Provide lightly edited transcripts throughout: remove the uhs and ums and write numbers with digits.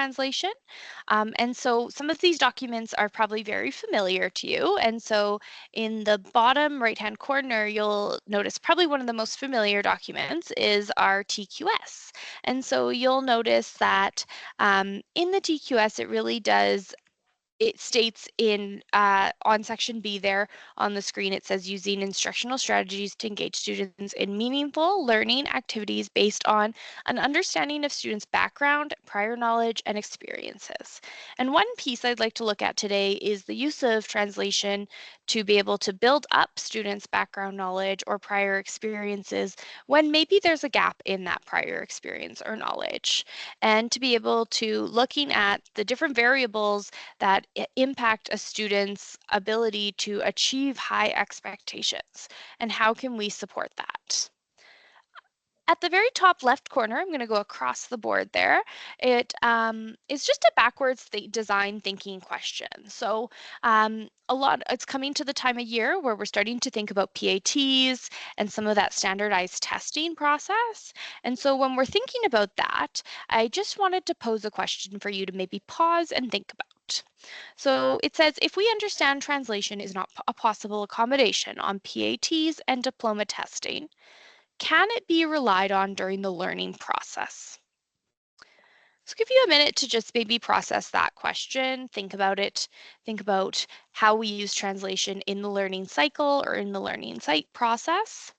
translation. And so some of these documents are probably very familiar to you. And so in the bottom right-hand corner, you'll notice probably one of the most familiar documents is our TQS. And so you'll notice that in the TQS, it states in on section B there on the screen, it says using instructional strategies to engage students in meaningful learning activities based on an understanding of students' background, prior knowledge, and experiences. And one piece I'd like to look at today is the use of translation to be able to build up students' background knowledge or prior experiences when maybe there's a gap in that prior experience or knowledge. And to be able to looking at the different variables that impact a student's ability to achieve high expectations, and how can we support that? At the very top left corner, I'm going to go across the board there. It is just a backwards design thinking question. So it's coming to the time of year where we're starting to think about PATs and some of that standardized testing process. And so when we're thinking about that, I just wanted to pose a question for you to maybe pause and think about. So it says, if we understand translation is not a possible accommodation on PATs and diploma testing, can it be relied on during the learning process? So give you a minute to just maybe process that question, think about it, think about how we use translation in the learning cycle or in the learning site process.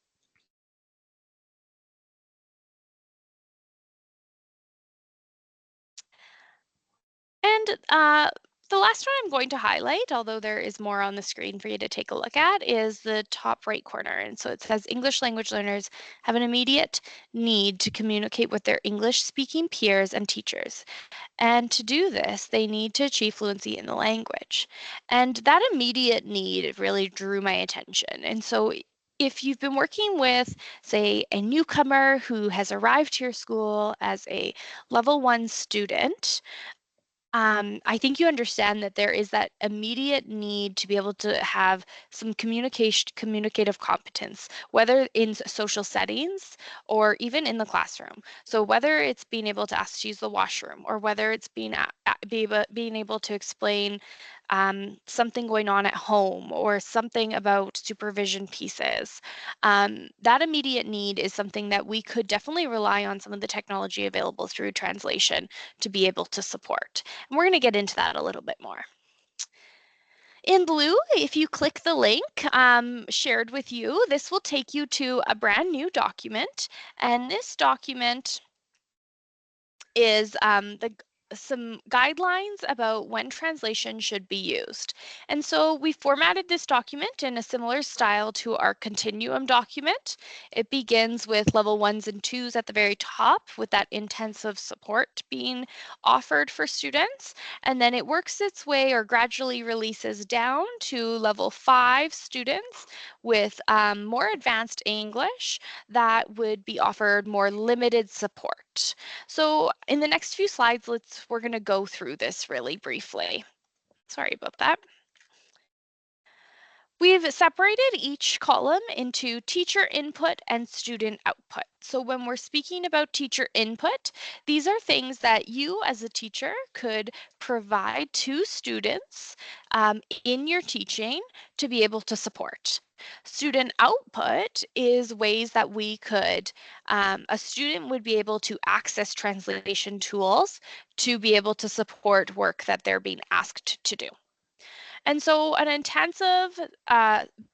And the last one I'm going to highlight, although there is more on the screen for you to take a look at, is the top right corner. And so it says English language learners have an immediate need to communicate with their English speaking peers and teachers. And to do this, they need to achieve fluency in the language. And that immediate need really drew my attention. And so if you've been working with, say, a newcomer who has arrived to your school as a level 1 student, I think you understand that there is that immediate need to be able to have some communicative competence, whether in social settings or even in the classroom. So whether it's being able to ask to use the washroom, or whether it's being able to explain something going on at home, or something about supervision pieces. That immediate need is something that we could definitely rely on some of the technology available through translation to be able to support. And we're going to get into that a little bit more. In blue, if you click the link shared with you, this will take you to a brand new document. And this document is some guidelines about when translation should be used. And so we formatted this document in a similar style to our continuum document. It begins with level 1s and 2s at the very top, with that intensive support being offered for students. And then it works its way or gradually releases down to level 5 students with more advanced English that would be offered more limited support. So in the next few slides, we're going to go through this really briefly. Sorry about that. We've separated each column into teacher input and student output. So when we're speaking about teacher input, these are things that you as a teacher could provide to students in your teaching to be able to support. Student output is ways that a student would be able to access translation tools to be able to support work that they're being asked to do. And so an intensive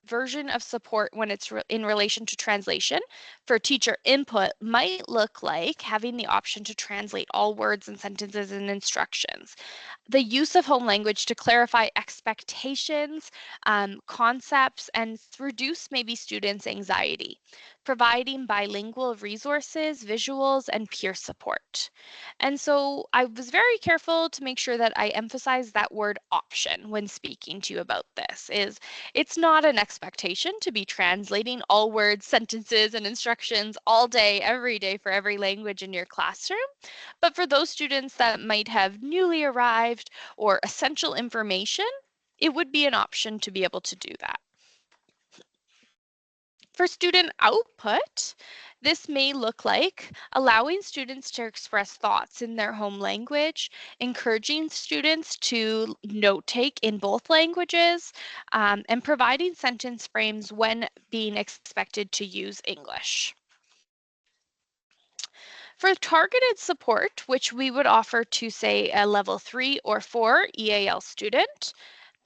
version of support when it's in relation to translation for teacher input might look like having the option to translate all words and sentences and instructions. The use of home language to clarify expectations, concepts, and reduce maybe students' anxiety. Providing bilingual resources, visuals, and peer support. And so I was very careful to make sure that I emphasize that word option when speaking to you about this. It's not an expectation to be translating all words, sentences, and instructions all day, every day for every language in your classroom. But for those students that might have newly arrived or essential information, it would be an option to be able to do that. For student output, this may look like allowing students to express thoughts in their home language, encouraging students to note take in both languages, and providing sentence frames when being expected to use English. For targeted support, which we would offer to, say, a level 3 or 4 EAL student,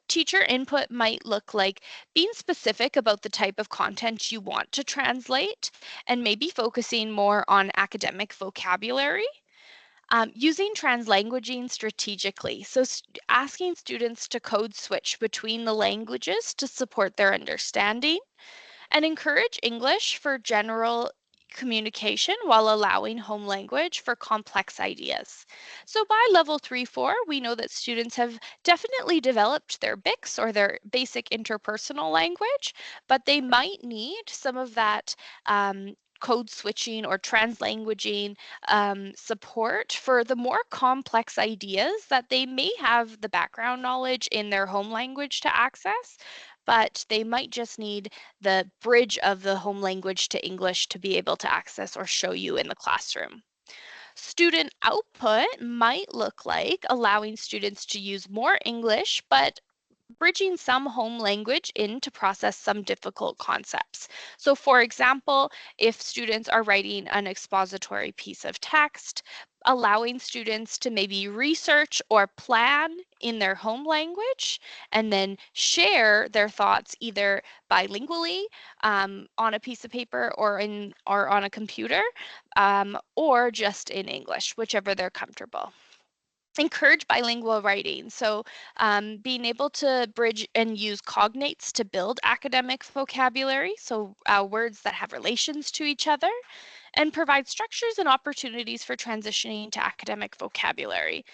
teacher input might look like being specific about the type of content you want to translate and maybe focusing more on academic vocabulary. Using translanguaging strategically, so asking students to code switch between the languages to support their understanding, and encourage English for general communication while allowing home language for complex ideas. So by level 3, 4, we know that students have definitely developed their BICS or their basic interpersonal language, but they might need some of that code switching or translanguaging support for the more complex ideas that they may have the background knowledge in their home language to access, but they might just need the bridge of the home language to English to be able to access or show you in the classroom. Student output might look like allowing students to use more English, but bridging some home language in to process some difficult concepts. So for example, if students are writing an expository piece of text, allowing students to maybe research or plan in their home language and then share their thoughts either bilingually on a piece of paper or on a computer, or just in English, whichever they're comfortable. Encourage bilingual writing. So being able to bridge and use cognates to build academic vocabulary, so words that have relations to each other, and provide structures and opportunities for transitioning to academic vocabulary.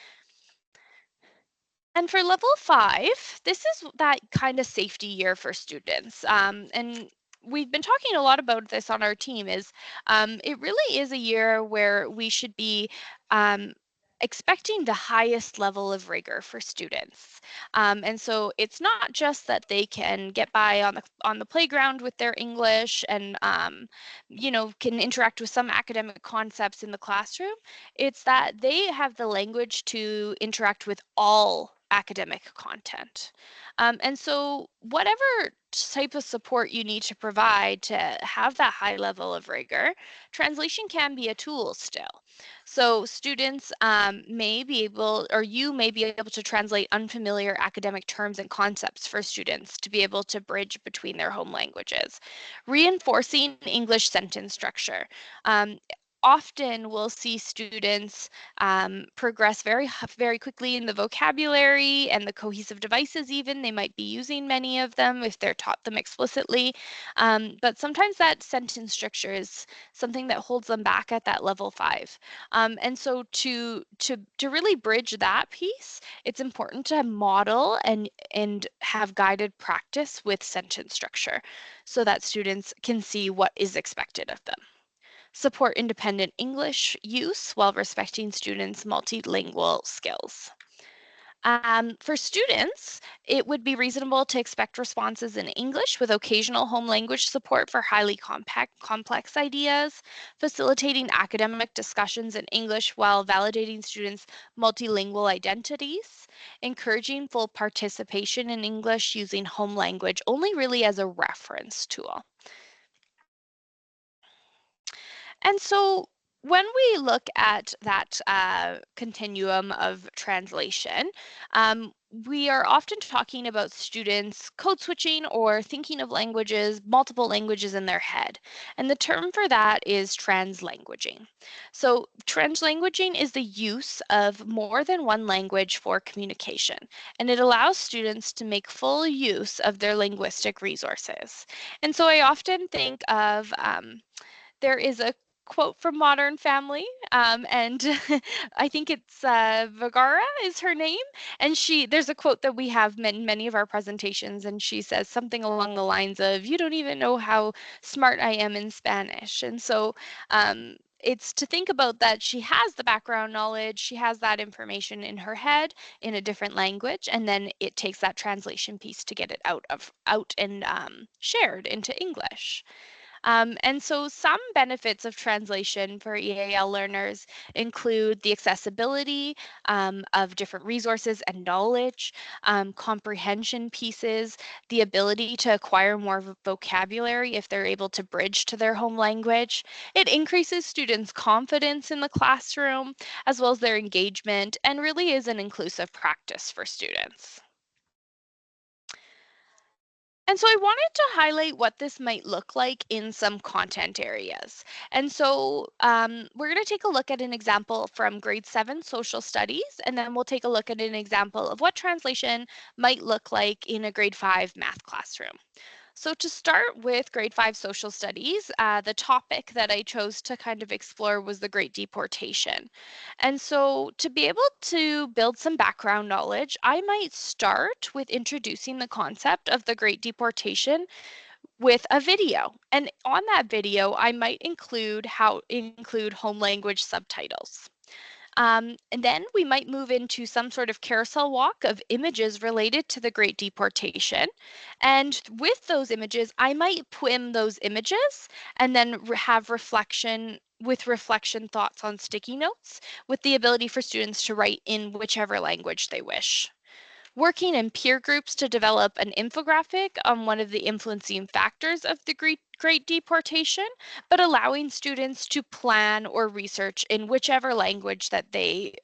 And for level 5, this is that kind of safety year for students. And we've been talking a lot about this on our team is it really is a year where we should be um, expecting the highest level of rigor for students. And so it's not just that they can get by on the playground with their English and can interact with some academic concepts in the classroom. It's that they have the language to interact with all academic content. And so whatever type of support you need to provide to have that high level of rigor, translation can be a tool still. So students may be able, or you may be able to translate unfamiliar academic terms and concepts for students to be able to bridge between their home languages. Reinforcing English sentence structure. Often we'll see students progress very quickly in the vocabulary and the cohesive devices even. They might be using many of them if they're taught them explicitly. But sometimes that sentence structure is something that holds them back at that level 5. And so to really bridge that piece, it's important to model and have guided practice with sentence structure so that students can see what is expected of them. Support independent English use while respecting students' multilingual skills. For students, it would be reasonable to expect responses in English with occasional home language support for highly complex ideas, facilitating academic discussions in English while validating students' multilingual identities, encouraging full participation in English using home language only really as a reference tool. And so when we look at that continuum of translation, we are often talking about students code switching or thinking of languages, multiple languages in their head. And the term for that is translanguaging. So translanguaging is the use of more than one language for communication, and it allows students to make full use of their linguistic resources. And so I often think of there is a quote from Modern Family, and I think it's Vergara is her name, and there's a quote that we have in many of our presentations, and she says something along the lines of, "You don't even know how smart I am in Spanish," and so. It's to think about that she has the background knowledge, she has that information in her head in a different language, and then it takes that translation piece to get it out and shared into English. And so some benefits of translation for EAL learners include the accessibility of different resources and knowledge, comprehension pieces, the ability to acquire more vocabulary if they're able to bridge to their home language. It increases students' confidence in the classroom, as well as their engagement, and really is an inclusive practice for students. And so I wanted to highlight what this might look like in some content areas. And so we're going to take a look at an example from grade 7 social studies, and then we'll take a look at an example of what translation might look like in a grade 5 math classroom. So to start with grade 5 social studies, the topic that I chose to kind of explore was the Great Deportation. And so to be able to build some background knowledge, I might start with introducing the concept of the Great Deportation with a video. And on that video, I might include home language subtitles. And then we might move into some sort of carousel walk of images related to the Great Deportation. And with those images, I might pin those images and then have reflection thoughts on sticky notes with the ability for students to write in whichever language they wish. Working in peer groups to develop an infographic on one of the influencing factors of the Great Deportation, but allowing students to plan or research in whichever language that they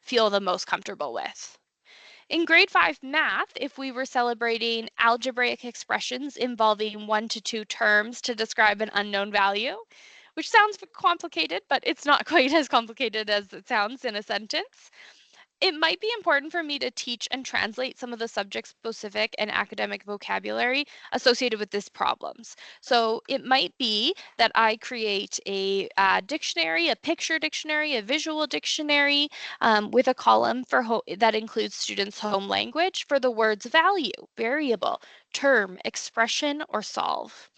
feel the most comfortable with. In grade 5 math, if we were celebrating algebraic expressions involving 1 to 2 terms to describe an unknown value, which sounds complicated, but it's not quite as complicated as it sounds in a sentence. It might be important for me to teach and translate some of the subject-specific and academic vocabulary associated with these problems. So it might be that I create a dictionary, a picture dictionary, a visual dictionary with a column that includes students' home language for the words value, variable, term, expression, or solve.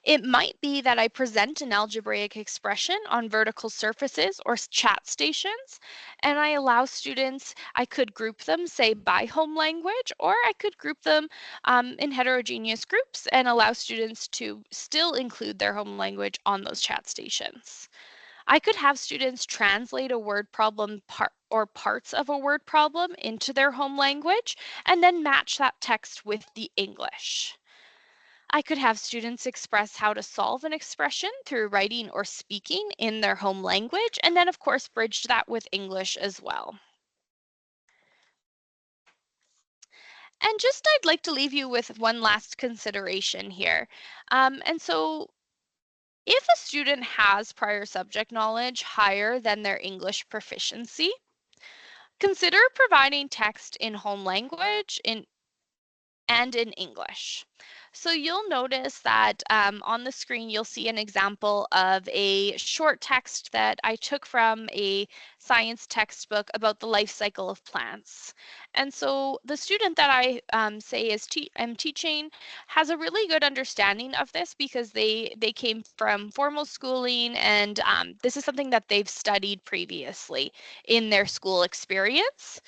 It might be that I present an algebraic expression on vertical surfaces or chat stations, and I allow students, I could group them, say, by home language, or I could group them in heterogeneous groups and allow students to still include their home language on those chat stations. I could have students translate a word problem or parts of a word problem into their home language and then match that text with the English. I could have students express how to solve an expression through writing or speaking in their home language, and then of course bridge that with English as well. And just I'd like to leave you with one last consideration here. And so if a student has prior subject knowledge higher than their English proficiency, consider providing text in home language and in English. So you'll notice that on the screen, you'll see an example of a short text that I took from a science textbook about the life cycle of plants. And so the student that I say am teaching has a really good understanding of this because they came from formal schooling, and this is something that they've studied previously in their school experience.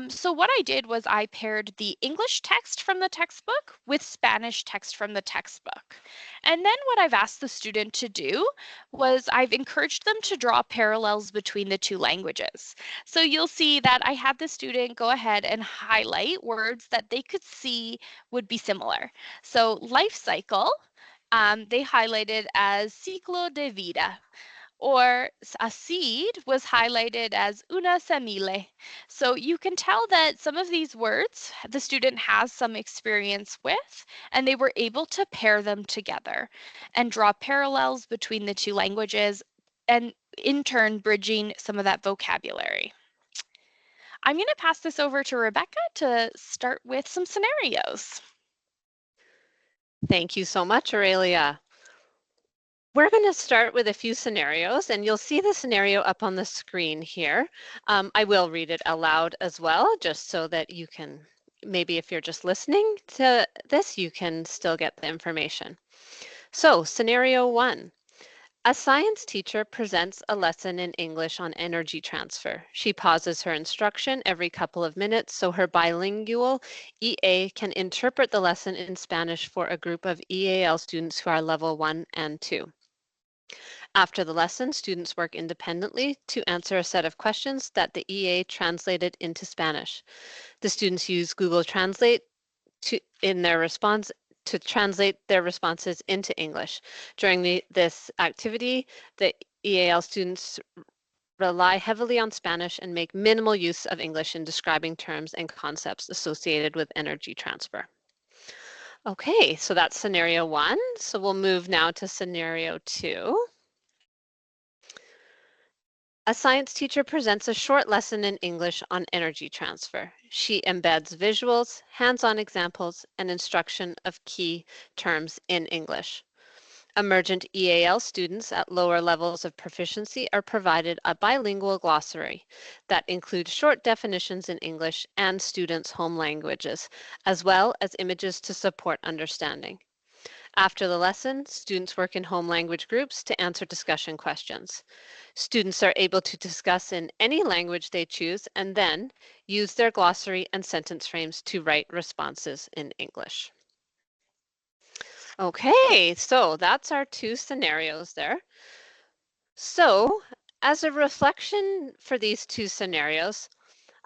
So what I did was I paired the English text from the textbook with Spanish text from the textbook. And then what I've asked the student to do was I've encouraged them to draw parallels between the two languages. So you'll see that I had the student go ahead and highlight words that they could see would be similar. So life cycle, they highlighted as ciclo de vida, or a seed was highlighted as una semille. So you can tell that some of these words the student has some experience with, and they were able to pair them together and draw parallels between the two languages, and in turn bridging some of that vocabulary. I'm going to pass this over to Rebecca to start with some scenarios. Thank you so much, Aurelia. We're going to start with a few scenarios, and you'll see the scenario up on the screen here. I will read it aloud as well, just so that you can, maybe if you're just listening to this, you can still get the information. So, scenario 1. A science teacher presents a lesson in English on energy transfer. She pauses her instruction every couple of minutes so her bilingual EA can interpret the lesson in Spanish for a group of EAL students who are level 1 and 2. After the lesson, students work independently to answer a set of questions that the EA translated into Spanish. The students use Google Translate in their response to translate their responses into English. During this activity, the EAL students rely heavily on Spanish and make minimal use of English in describing terms and concepts associated with energy transfer. Okay, so that's scenario 1. So we'll move now to scenario 2. A science teacher presents a short lesson in English on energy transfer. She embeds visuals, hands-on examples, and instruction of key terms in English. Emergent EAL students at lower levels of proficiency are provided a bilingual glossary that includes short definitions in English and students' home languages, as well as images to support understanding. After the lesson, students work in home language groups to answer discussion questions. Students are able to discuss in any language they choose and then use their glossary and sentence frames to write responses in English. Okay, so that's our 2 scenarios there. So, as a reflection for these 2 scenarios,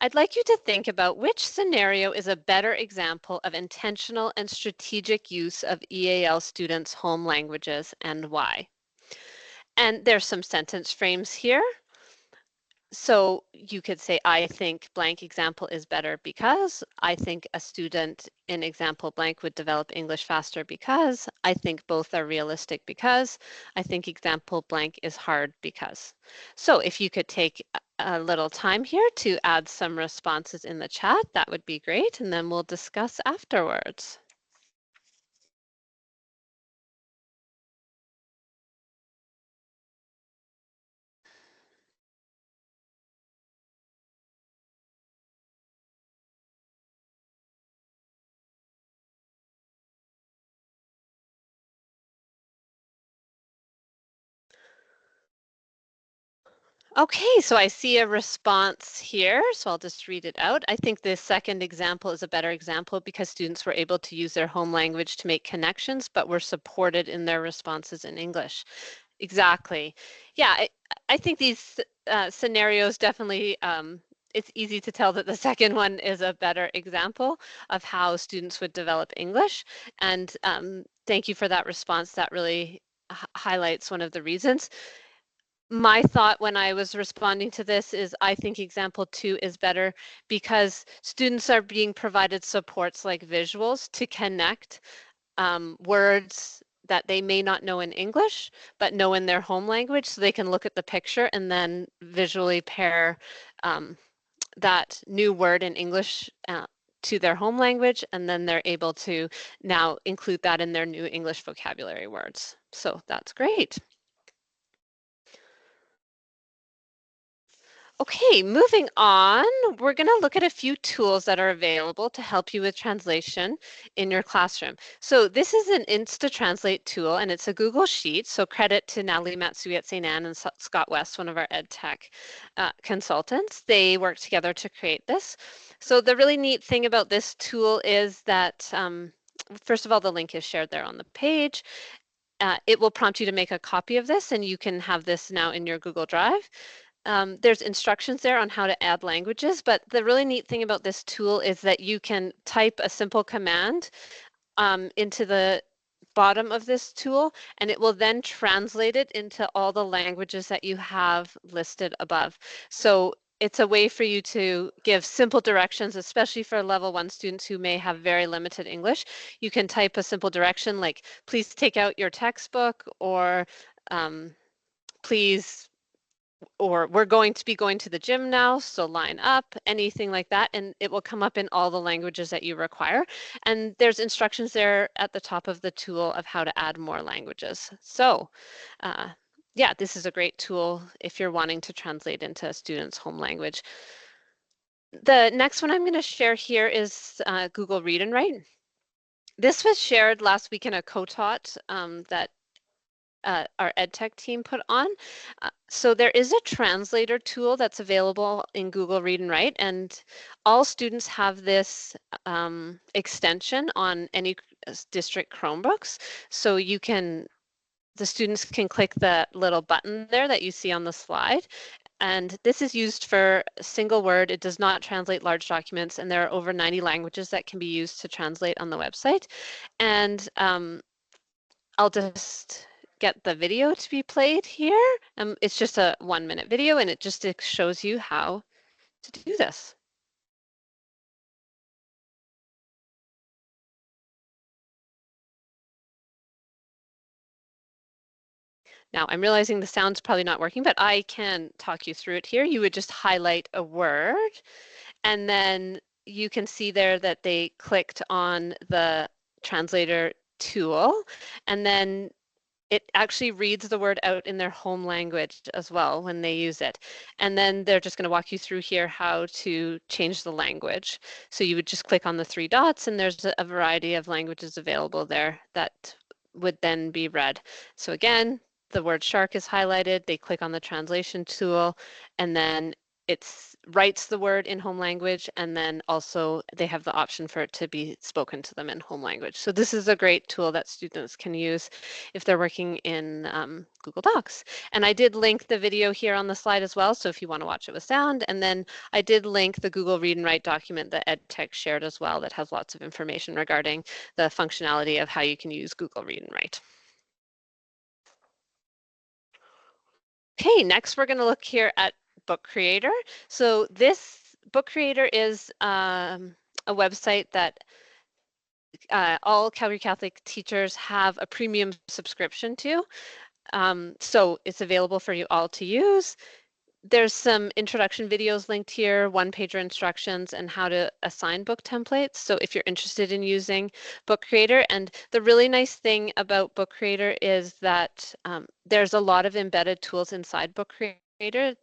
I'd like you to think about which scenario is a better example of intentional and strategic use of EAL students' home languages and why. And there's some sentence frames here. So you could say, I think blank example is better because, I think a student in example blank would develop English faster because, I think both are realistic because, I think example blank is hard because. So if you could take a little time here to add some responses in the chat, that would be great, and then we'll discuss afterwards. Okay, so I see a response here, so I'll just read it out. I think the second example is a better example because students were able to use their home language to make connections, but were supported in their responses in English. Exactly. Yeah, I think these scenarios definitely, it's easy to tell that the second one is a better example of how students would develop English. And thank you for that response. That really highlights one of the reasons. My thought when I was responding to this is I think example 2 is better because students are being provided supports like visuals to connect words that they may not know in English, but know in their home language, so they can look at the picture and then visually pair that new word in English to their home language, and then they're able to now include that in their new English vocabulary words. So that's great. Okay, moving on, we're going to look at a few tools that are available to help you with translation in your classroom. So this is an Insta-Translate tool, and it's a Google Sheet, so credit to Natalie Matsui at St. Anne and Scott West, one of our ed tech consultants. They worked together to create this. So the really neat thing about this tool is that, first of all, the link is shared there on the page. It will prompt you to make a copy of this, and you can have this now in your Google Drive. There's instructions there on how to add languages, but the really neat thing about this tool is that you can type a simple command into the bottom of this tool, and it will then translate it into all the languages that you have listed above. So it's a way for you to give simple directions, especially for level 1 students who may have very limited English. You can type a simple direction like, please take out your textbook, or please, or we're going to be going to the gym now, so line up, anything like that, and it will come up in all the languages that you require. And there's instructions there at the top of the tool of how to add more languages. So yeah, this is a great tool if you're wanting to translate into a student's home language. The next one I'm going to share here is Google Read and Write. This was shared last week in a co-taught that our EdTech team put on. So there is a translator tool that's available in Google Read and Write, and all students have this extension on any district Chromebooks. So the students can click the little button there that you see on the slide. And this is used for a single word. It does not translate large documents, and there are over 90 languages that can be used to translate on the website. And I'll just get the video to be played here. It's just a 1-minute video, and it just shows you how to do this. Now, I'm realizing the sound's probably not working, but I can talk you through it here. You would just highlight a word, and then you can see there that they clicked on the translator tool, and then it actually reads the word out in their home language as well when they use it. And then they're just going to walk you through here how to change the language. So you would just click on the 3 dots, and there's a variety of languages available there that would then be read. So again, the word shark is highlighted, they click on the translation tool, and then it writes the word in home language, and then also they have the option for it to be spoken to them in home language. So this is a great tool that students can use if they're working in Google Docs. And I did link the video here on the slide as well, so if you want to watch it with sound. And then I did link the Google Read and Write document that EdTech shared as well that has lots of information regarding the functionality of how you can use Google Read and Write. Okay, next we're going to look here at Book Creator. So this Book Creator is a website that all Calgary Catholic teachers have a premium subscription to. So it's available for you all to use. There's some introduction videos linked here, one-pager instructions, and how to assign book templates. So if you're interested in using Book Creator, and the really nice thing about Book Creator is that there's a lot of embedded tools inside Book Creator,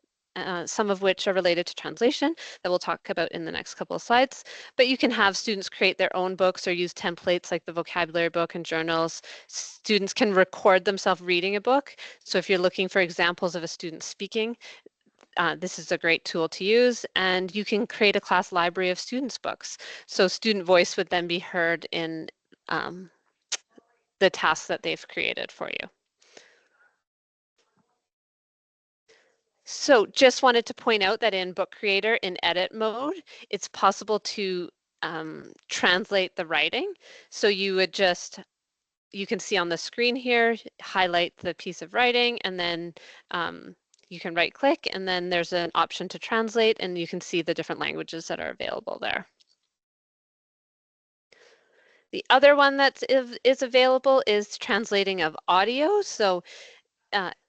some of which are related to translation that we'll talk about in the next couple of slides. But you can have students create their own books or use templates like the vocabulary book and journals. Students can record themselves reading a book. So if you're looking for examples of a student speaking, this is a great tool to use, and you can create a class library of students' books. So student voice would then be heard in the tasks that they've created for you. So just wanted to point out that in Book Creator, in edit mode, it's possible to translate the writing. So you would just, you can see on the screen here, highlight the piece of writing, and then you can right click, and then there's an option to translate, and you can see the different languages that are available there. The other one that is available is translating of audio. So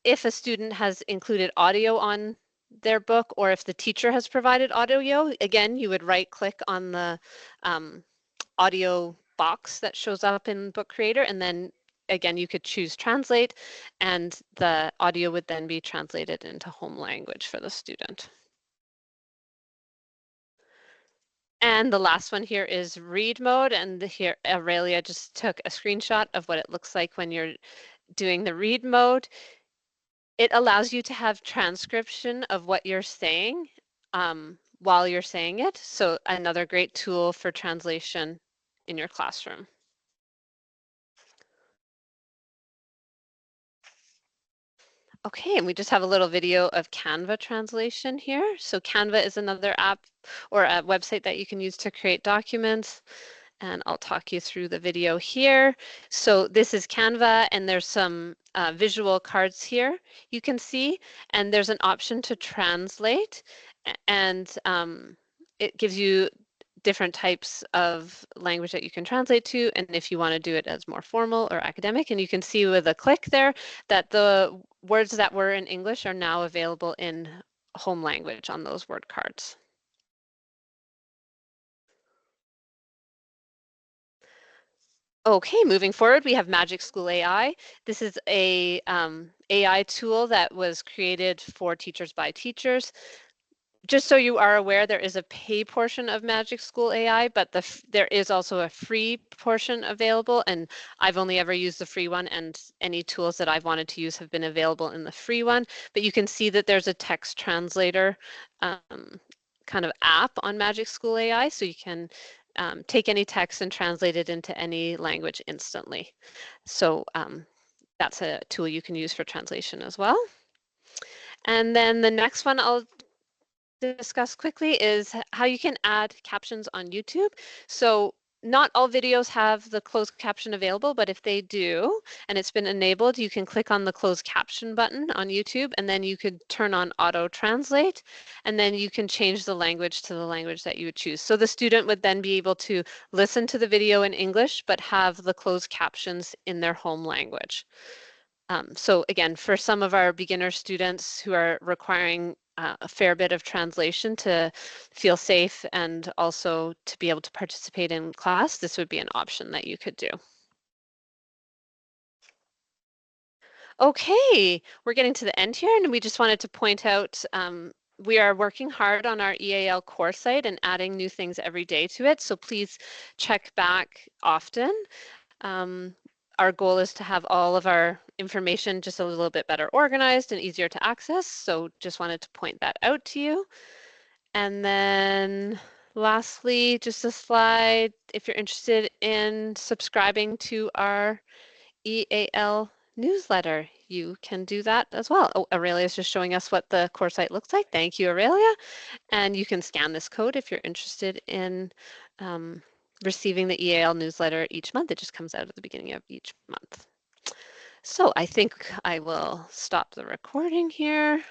if a student has included audio on their book, or if the teacher has provided audio, again, you would right click on the audio box that shows up in Book Creator, and then again, you could choose translate, and the audio would then be translated into home language for the student. And the last one here is read mode, and here Aurelia just took a screenshot of what it looks like when you're doing the read mode. It allows you to have transcription of what you're saying while you're saying it. So another great tool for translation in your classroom. Okay, and we just have a little video of Canva translation here. So Canva is another app or a website that you can use to create documents. And I'll talk you through the video here. So this is Canva, and there's some visual cards here you can see, and there's an option to translate, and it gives you different types of language that you can translate to, and if you want to do it as more formal or academic. And you can see with a click there that the words that were in English are now available in home language on those word cards. Okay, moving forward, we have Magic School AI. This is a AI tool that was created for teachers by teachers. just so you are aware, there is a pay portion of Magic School AI, but there is also a free portion available, and I've only ever used the free one, and any tools that I've wanted to use have been available in the free one. But you can see that there's a text translator kind of app on Magic School AI, so you can take any text and translate it into any language instantly. So that's a tool you can use for translation as well. And then the next one I'll discuss quickly is how you can add captions on YouTube. So not all videos have the closed caption available, but if they do, and it's been enabled, you can click on the closed caption button on YouTube, and then you could turn on auto translate, and then you can change the language to the language that you would choose. So the student would then be able to listen to the video in English, but have the closed captions in their home language. So again, for some of our beginner students who are requiring a fair bit of translation to feel safe and also to be able to participate in class, this would be an option that you could do. Okay, we're getting to the end here, and we just wanted to point out we are working hard on our EAL course site and adding new things every day to it, so please check back often. Our goal is to have all of our information just a little bit better organized and easier to access. So just wanted to point that out to you. And then lastly, just a slide, if you're interested in subscribing to our EAL newsletter, you can do that as well. Oh, Aurelia is just showing us what the course site looks like. Thank you, Aurelia. And you can scan this code if you're interested in receiving the EAL newsletter each month. It just comes out at the beginning of each month. So I think I will stop the recording here.